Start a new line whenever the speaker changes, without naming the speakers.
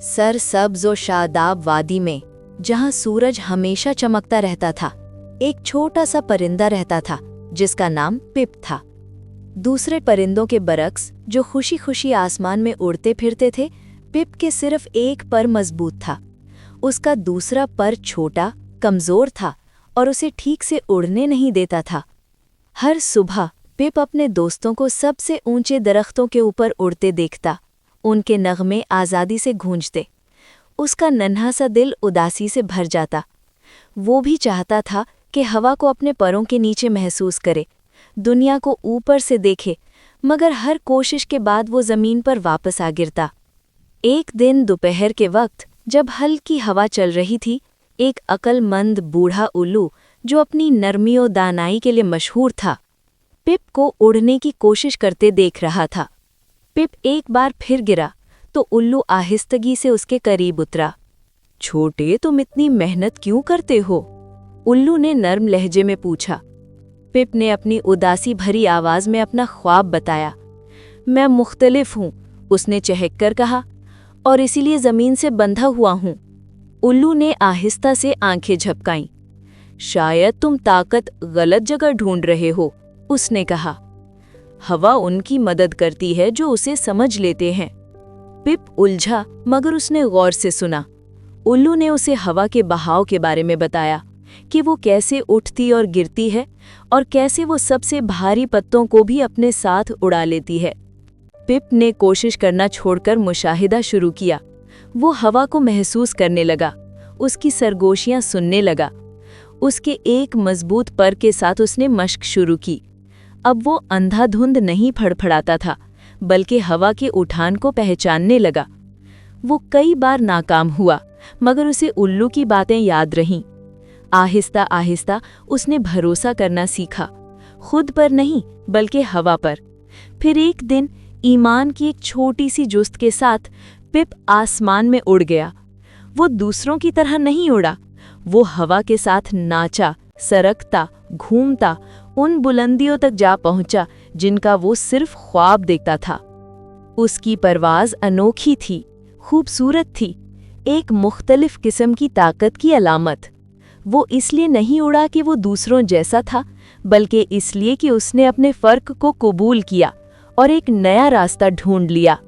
सरसब्ज और शादाब वादी में, जहां सूरज हमेशा चमकता रहता था, एक छोटा सा परिंदा रहता था जिसका नाम पिप था। दूसरे परिंदों के बरक्स जो खुशी खुशी आसमान में उड़ते फिरते थे, पिप के सिर्फ एक पर मजबूत था। उसका दूसरा पर छोटा, कमजोर था और उसे ठीक से उड़ने नहीं देता था। हर सुबह पिप अपने दोस्तों को सबसे ऊंचे दरख्तों के ऊपर उड़ते देखता। उनके नगमे आज़ादी से गूंजते। उसका नन्हा सा दिल उदासी से भर जाता। वो भी चाहता था कि हवा को अपने परों के नीचे महसूस करे, दुनिया को ऊपर से देखे, मगर हर कोशिश के बाद वो ज़मीन पर वापस आ गिरता। एक दिन दोपहर के वक्त जब हल्की हवा चल रही थी, एक अक्लमंद बूढ़ा उल्लू जो अपनी नरमी और दानाई के लिए मशहूर था, पिप को उड़ने की कोशिश करते देख रहा था। पिप एक बार फिर गिरा तो उल्लू आहिस्तगी से उसके करीब उतरा। छोटे, तुम इतनी मेहनत क्यों करते हो? उल्लू ने नर्म लहजे में पूछा। पिप ने अपनी उदासी भरी आवाज में अपना ख्वाब बताया। मैं मुख्तलिफ हूँ, उसने चहककर कहा, और इसीलिए जमीन से बंधा हुआ हूँ। उल्लू ने आहिस्ता से आंखें झपकाईं। शायद तुम ताकत गलत जगह ढूंढ रहे हो, उसने कहा। हवा उनकी मदद करती है जो उसे समझ लेते हैं। पिप उलझा, मगर उसने गौर से सुना। उल्लू ने उसे हवा के बहाव के बारे में बताया कि वो कैसे उठती और गिरती है और कैसे वो सबसे भारी पत्तों को भी अपने साथ उड़ा लेती है। पिप ने कोशिश करना छोड़कर मुशाहिदा शुरू किया। वो हवा को महसूस करने लगा, उसकी सरगोशियां सुनने लगा। उसके एक मजबूत पर के साथ उसने मशक शुरू की। अब वो अंधाधुंध नहीं फड़फड़ाता था, बल्कि हवा के उठान को पहचानने लगा। वो कई बार नाकाम हुआ, मगर उसे उल्लू की बातें याद रहीं। आहिस्ता आहिस्ता उसने भरोसा करना सीखा, खुद पर नहीं बल्कि हवा पर। फिर एक दिन ईमान की एक छोटी सी जुस्त के साथ पिप आसमान में उड़ गया। वो दूसरों की तरह नहीं उड़ा, वो हवा के साथ नाचा, सरकता, घूमता, उन बुलंदियों तक जा पहुंचा जिनका वो सिर्फ ख्वाब देखता था। उसकी परवाज़ अनोखी थी, खूबसूरत थी, एक मुख्तलिफ किस्म की ताकत की अलामत। वो इसलिए नहीं उड़ा कि वो दूसरों जैसा था, बल्कि इसलिए कि उसने अपने फ़र्क को कबूल किया और एक नया रास्ता ढूंढ लिया।